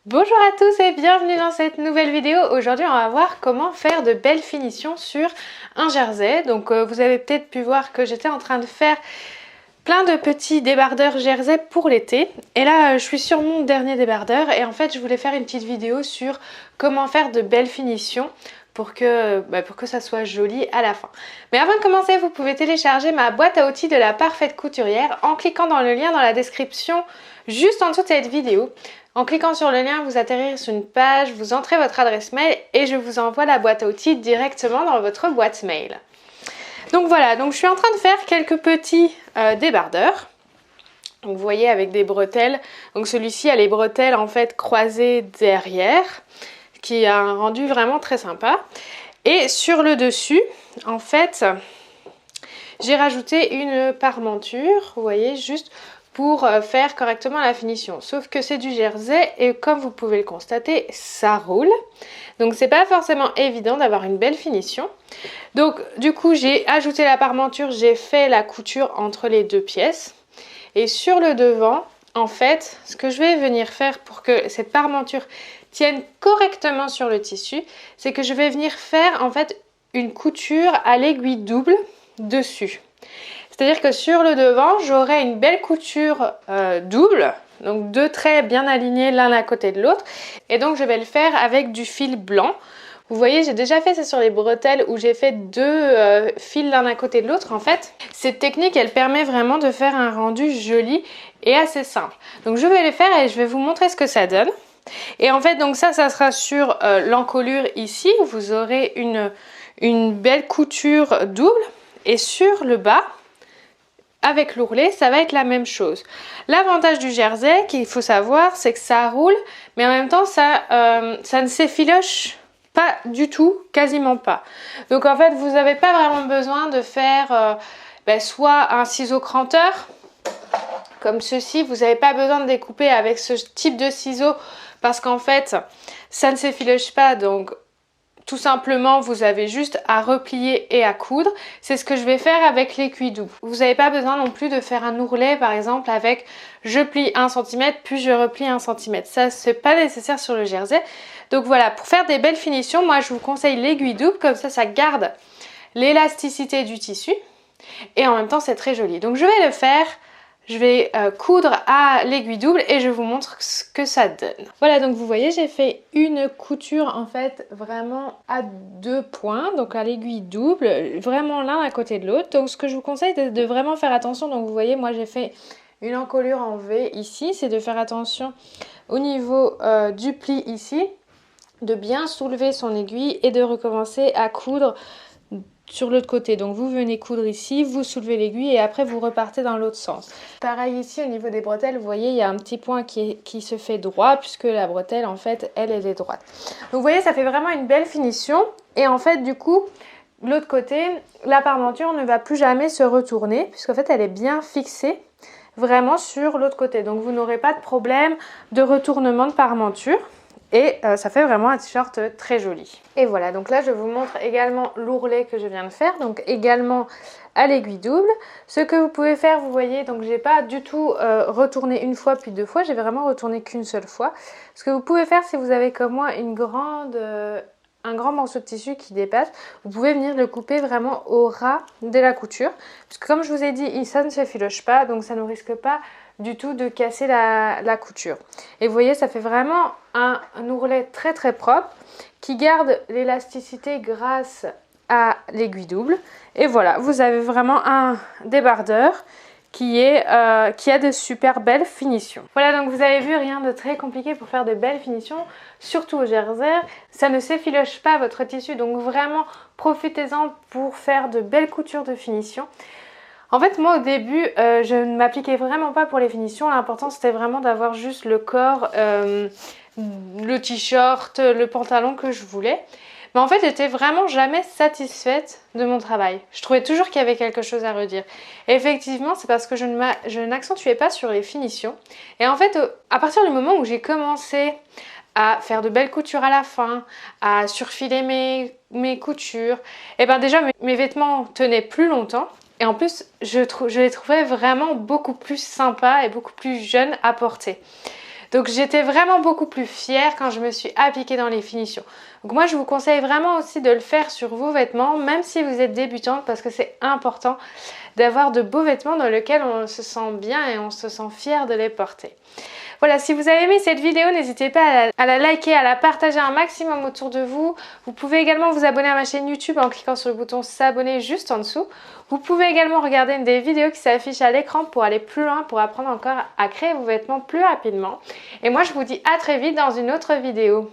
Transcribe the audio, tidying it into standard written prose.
Bonjour à tous et bienvenue dans cette nouvelle vidéo. Aujourd'hui on va voir comment faire de belles finitions sur un jersey. Donc vous avez peut-être pu voir que j'étais en train de faire plein de petits débardeurs jersey pour l'été. Et là je suis sur mon dernier débardeur et en fait je voulais faire une petite vidéo sur comment faire de belles finitions pour que ça soit joli à la fin. Mais avant de commencer, vous pouvez télécharger ma boîte à outils de la parfaite couturière en cliquant dans le lien dans la description juste en dessous de cette vidéo. En cliquant sur le lien, vous atterrirez sur une page, vous entrez votre adresse mail et je vous envoie la boîte à outils directement dans votre boîte mail. Donc voilà, donc je suis en train de faire quelques petits débardeurs. Donc vous voyez avec des bretelles. Donc celui-ci a les bretelles en fait croisées derrière, qui a un rendu vraiment très sympa. Et sur le dessus, en fait, j'ai rajouté une parmenture, vous voyez, juste pour faire correctement la finition. Sauf que c'est du jersey et comme vous pouvez le constater, ça roule. Donc c'est pas forcément évident d'avoir une belle finition. Donc du coup j'ai ajouté la parmenture, j'ai fait la couture entre les deux pièces. Et sur le devant, en fait, ce que je vais venir faire pour que cette parmenture tienne correctement sur le tissu, c'est que je vais venir faire en fait une couture à l'aiguille double dessus. C'est-à-dire que sur le devant, j'aurai une belle couture double, donc deux traits bien alignés l'un à côté de l'autre. Et donc je vais le faire avec du fil blanc. Vous voyez, j'ai déjà fait ça sur les bretelles où j'ai fait deux fils l'un à côté de l'autre en fait. Cette technique, elle permet vraiment de faire un rendu joli et assez simple. Donc je vais le faire et je vais vous montrer ce que ça donne. Et en fait, donc ça sera sur l'encolure ici où vous aurez une belle couture double. Et sur le bas, avec l'ourlet, ça va être la même chose. L'avantage du jersey, qu'il faut savoir, c'est que ça roule, mais en même temps, ça ne s'effiloche pas du tout, quasiment pas. Donc en fait, vous n'avez pas vraiment besoin de faire soit un ciseau cranteur, comme ceci. Vous n'avez pas besoin de découper avec ce type de ciseau, parce qu'en fait, ça ne s'effiloche pas, donc tout simplement, vous avez juste à replier et à coudre. C'est ce que je vais faire avec l'aiguille double. Vous n'avez pas besoin non plus de faire un ourlet, par exemple, avec je plie 1 cm, puis je replie 1 cm. Ça, c'est pas nécessaire sur le jersey. Donc voilà, pour faire des belles finitions, moi, je vous conseille l'aiguille double. Comme ça garde l'élasticité du tissu. Et en même temps, c'est très joli. Donc je vais le faire. Je vais coudre à l'aiguille double et je vous montre ce que ça donne. Voilà, donc vous voyez, j'ai fait une couture en fait vraiment à 2 points, donc à l'aiguille double, vraiment l'un à côté de l'autre. Donc ce que je vous conseille de vraiment faire attention, donc vous voyez, moi j'ai fait une encolure en V ici, c'est de faire attention au niveau du pli ici, de bien soulever son aiguille et de recommencer à coudre sur l'autre côté. Donc vous venez coudre ici, vous soulevez l'aiguille et après vous repartez dans l'autre sens. Pareil ici au niveau des bretelles, vous voyez il y a un petit point qui se fait droit puisque la bretelle en fait elle est droite. Donc vous voyez ça fait vraiment une belle finition et en fait du coup de l'autre côté la parmenture ne va plus jamais se retourner puisqu'en fait elle est bien fixée vraiment sur l'autre côté. Donc vous n'aurez pas de problème de retournement de parmenture. Et ça fait vraiment un t-shirt très joli. Et voilà, donc là je vous montre également l'ourlet que je viens de faire, donc également à l'aiguille double. Ce que vous pouvez faire, vous voyez, donc j'ai pas du tout retourné une fois puis deux fois, j'ai vraiment retourné qu'une seule fois. Ce que vous pouvez faire si vous avez comme moi un grand morceau de tissu qui dépasse, vous pouvez venir le couper vraiment au ras de la couture. Parce que comme je vous ai dit, ça ne s'effiloche pas, donc ça ne risque pas du tout de casser la couture. Et vous voyez, ça fait vraiment un ourlet très très propre qui garde l'élasticité grâce à l'aiguille double. Et voilà, vous avez vraiment un débardeur qui a de super belles finitions. Voilà, donc vous avez vu, rien de très compliqué pour faire de belles finitions, surtout au jersey. Ça ne s'effiloche pas votre tissu, donc vraiment profitez-en pour faire de belles coutures de finition. En fait, moi au début, je ne m'appliquais vraiment pas pour les finitions. L'important c'était vraiment d'avoir juste le corps, le t-shirt, le pantalon que je voulais. Mais en fait, j'étais vraiment jamais satisfaite de mon travail. Je trouvais toujours qu'il y avait quelque chose à redire. Et effectivement, c'est parce que je n'accentuais pas sur les finitions. Et en fait, à partir du moment où j'ai commencé à faire de belles coutures à la fin, à surfiler mes coutures, et bien déjà mes vêtements tenaient plus longtemps. Et en plus, je les trouvais vraiment beaucoup plus sympas et beaucoup plus jeunes à porter. Donc j'étais vraiment beaucoup plus fière quand je me suis appliquée dans les finitions. Donc moi je vous conseille vraiment aussi de le faire sur vos vêtements, même si vous êtes débutante, parce que c'est important d'avoir de beaux vêtements dans lesquels on se sent bien et on se sent fier de les porter. Voilà, si vous avez aimé cette vidéo, n'hésitez pas à la liker, à la partager un maximum autour de vous. Vous pouvez également vous abonner à ma chaîne YouTube en cliquant sur le bouton s'abonner juste en dessous. Vous pouvez également regarder une des vidéos qui s'affiche à l'écran pour aller plus loin, pour apprendre encore à créer vos vêtements plus rapidement. Et moi, je vous dis à très vite dans une autre vidéo.